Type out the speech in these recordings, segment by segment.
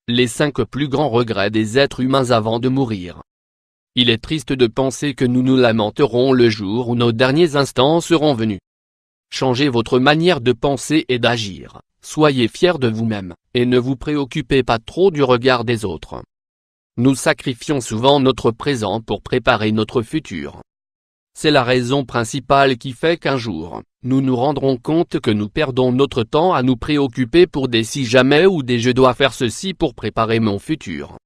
Les 5 plus grands regrets des êtres humains avant de mourir. Il est triste de penser que nous nous lamenterons le jour où nos derniers instants seront venus. Changez votre manière de penser et d'agir, soyez fiers de vous-même, et ne vous préoccupez pas trop du regard des autres. Nous sacrifions souvent notre présent pour préparer notre futur. C'est la raison principale qui fait qu'un jour, nous nous rendrons compte que nous perdons notre temps à nous préoccuper pour des si jamais ou des je dois faire ceci pour préparer mon futur.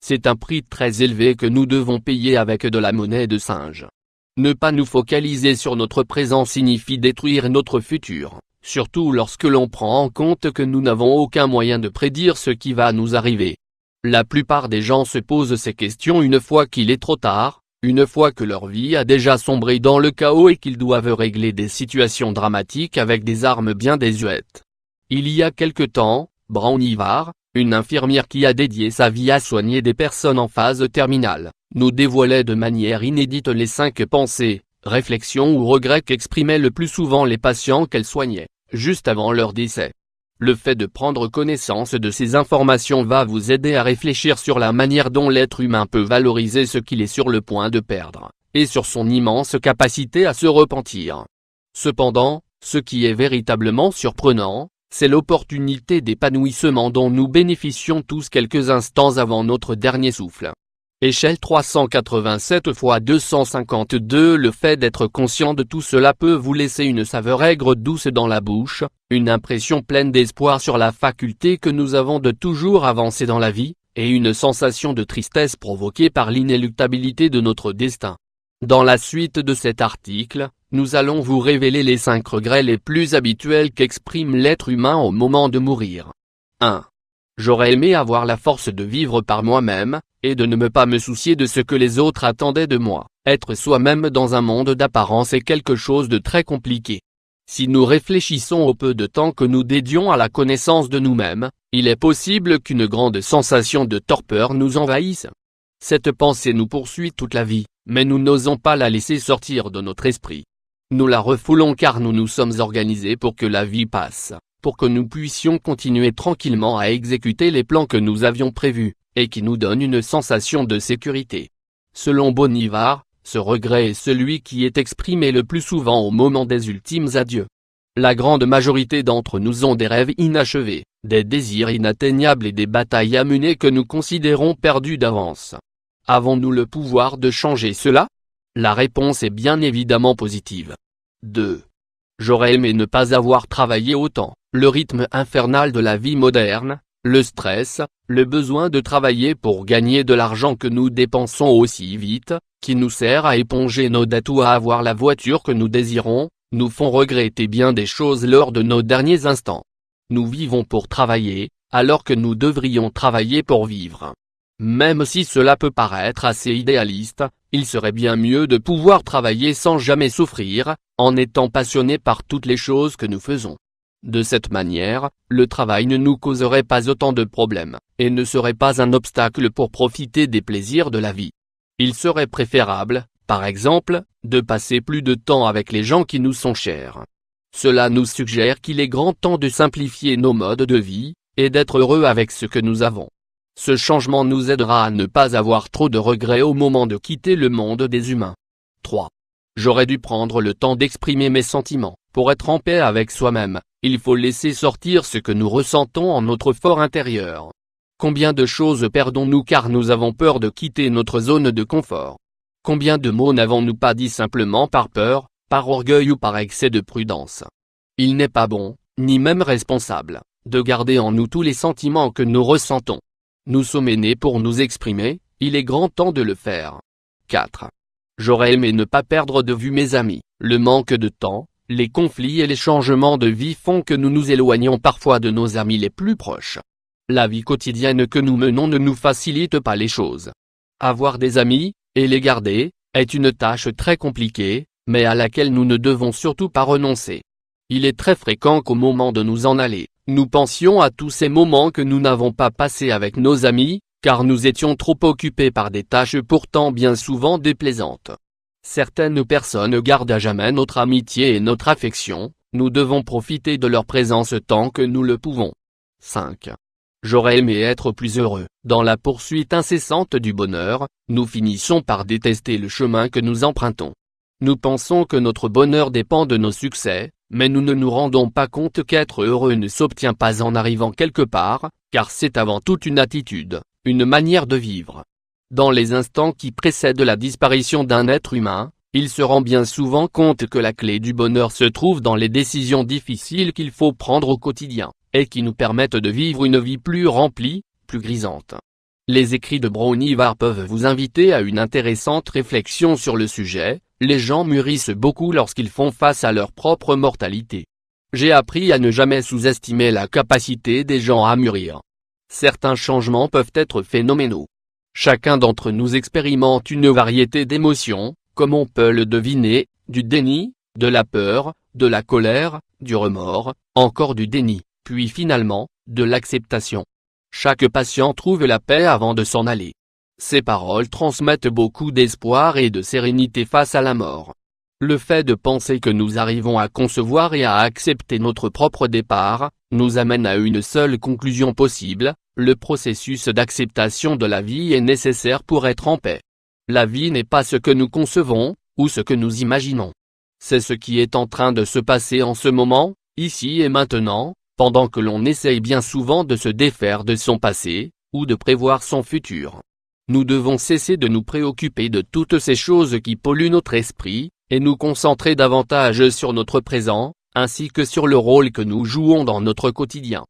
C'est un prix très élevé que nous devons payer avec de la monnaie de singe. Ne pas nous focaliser sur notre présent signifie détruire notre futur, surtout lorsque l'on prend en compte que nous n'avons aucun moyen de prédire ce qui va nous arriver. La plupart des gens se posent ces questions une fois qu'il est trop tard, une fois que leur vie a déjà sombré dans le chaos et qu'ils doivent régler des situations dramatiques avec des armes bien désuètes. Il y a quelque temps, Brownie Var, une infirmière qui a dédié sa vie à soigner des personnes en phase terminale, nous dévoilait de manière inédite les 5 pensées, réflexions ou regrets qu'exprimaient le plus souvent les patients qu'elle soignait, juste avant leur décès. Le fait de prendre connaissance de ces informations va vous aider à réfléchir sur la manière dont l'être humain peut valoriser ce qu'il est sur le point de perdre, et sur son immense capacité à se repentir. Cependant, ce qui est véritablement surprenant, c'est l'opportunité d'épanouissement dont nous bénéficions tous quelques instants avant notre dernier souffle. Échelle 387 x 252. Le fait d'être conscient de tout cela peut vous laisser une saveur aigre douce dans la bouche, une impression pleine d'espoir sur la faculté que nous avons de toujours avancer dans la vie, et une sensation de tristesse provoquée par l'inéluctabilité de notre destin. Dans la suite de cet article, nous allons vous révéler les 5 regrets les plus habituels qu'exprime l'être humain au moment de mourir. 1. J'aurais aimé avoir la force de vivre par moi-même, et de ne pas me soucier de ce que les autres attendaient de moi. Être soi-même dans un monde d'apparence est quelque chose de très compliqué. Si nous réfléchissons au peu de temps que nous dédions à la connaissance de nous-mêmes, il est possible qu'une grande sensation de torpeur nous envahisse. Cette pensée nous poursuit toute la vie, mais nous n'osons pas la laisser sortir de notre esprit. Nous la refoulons car nous nous sommes organisés pour que la vie passe, pour que nous puissions continuer tranquillement à exécuter les plans que nous avions prévus, et qui nous donnent une sensation de sécurité. Selon Bonivar, ce regret est celui qui est exprimé le plus souvent au moment des ultimes adieux. La grande majorité d'entre nous ont des rêves inachevés, des désirs inatteignables et des batailles à mener que nous considérons perdues d'avance. Avons-nous le pouvoir de changer cela? La réponse est bien évidemment positive. 2. J'aurais aimé ne pas avoir travaillé autant. Le rythme infernal de la vie moderne, le stress, le besoin de travailler pour gagner de l'argent que nous dépensons aussi vite, qui nous sert à éponger nos dettes ou à avoir la voiture que nous désirons, nous font regretter bien des choses lors de nos derniers instants. Nous vivons pour travailler, alors que nous devrions travailler pour vivre. Même si cela peut paraître assez idéaliste, il serait bien mieux de pouvoir travailler sans jamais souffrir, en étant passionné par toutes les choses que nous faisons. De cette manière, le travail ne nous causerait pas autant de problèmes, et ne serait pas un obstacle pour profiter des plaisirs de la vie. Il serait préférable, par exemple, de passer plus de temps avec les gens qui nous sont chers. Cela nous suggère qu'il est grand temps de simplifier nos modes de vie, et d'être heureux avec ce que nous avons. Ce changement nous aidera à ne pas avoir trop de regrets au moment de quitter le monde des humains. 3. J'aurais dû prendre le temps d'exprimer mes sentiments. Pour être en paix avec soi-même, il faut laisser sortir ce que nous ressentons en notre fort intérieur. Combien de choses perdons-nous car nous avons peur de quitter notre zone de confort? Combien de mots n'avons-nous pas dit simplement par peur, par orgueil ou par excès de prudence? Il n'est pas bon, ni même responsable, de garder en nous tous les sentiments que nous ressentons. Nous sommes nés pour nous exprimer, il est grand temps de le faire. 4. J'aurais aimé ne pas perdre de vue mes amis. Le manque de temps, les conflits et les changements de vie font que nous nous éloignons parfois de nos amis les plus proches. La vie quotidienne que nous menons ne nous facilite pas les choses. Avoir des amis, et les garder, est une tâche très compliquée, mais à laquelle nous ne devons surtout pas renoncer. Il est très fréquent qu'au moment de nous en aller, nous pensions à tous ces moments que nous n'avons pas passés avec nos amis, car nous étions trop occupés par des tâches pourtant bien souvent déplaisantes. Certaines personnes gardent à jamais notre amitié et notre affection, nous devons profiter de leur présence tant que nous le pouvons. 5. J'aurais aimé être plus heureux. Dans la poursuite incessante du bonheur, nous finissons par détester le chemin que nous empruntons. Nous pensons que notre bonheur dépend de nos succès, mais nous ne nous rendons pas compte qu'être heureux ne s'obtient pas en arrivant quelque part, car c'est avant tout une attitude, une manière de vivre. Dans les instants qui précèdent la disparition d'un être humain, il se rend bien souvent compte que la clé du bonheur se trouve dans les décisions difficiles qu'il faut prendre au quotidien, et qui nous permettent de vivre une vie plus remplie, plus grisante. Les écrits de Brownie-Var peuvent vous inviter à une intéressante réflexion sur le sujet. Les gens mûrissent beaucoup lorsqu'ils font face à leur propre mortalité. J'ai appris à ne jamais sous-estimer la capacité des gens à mûrir. Certains changements peuvent être phénoménaux. Chacun d'entre nous expérimente une variété d'émotions, comme on peut le deviner, du déni, de la peur, de la colère, du remords, encore du déni, puis finalement, de l'acceptation. Chaque patient trouve la paix avant de s'en aller. Ces paroles transmettent beaucoup d'espoir et de sérénité face à la mort. Le fait de penser que nous arrivons à concevoir et à accepter notre propre départ, nous amène à une seule conclusion possible: le processus d'acceptation de la vie est nécessaire pour être en paix. La vie n'est pas ce que nous concevons, ou ce que nous imaginons. C'est ce qui est en train de se passer en ce moment, ici et maintenant, pendant que l'on essaye bien souvent de se défaire de son passé, ou de prévoir son futur. Nous devons cesser de nous préoccuper de toutes ces choses qui polluent notre esprit, et nous concentrer davantage sur notre présent, ainsi que sur le rôle que nous jouons dans notre quotidien.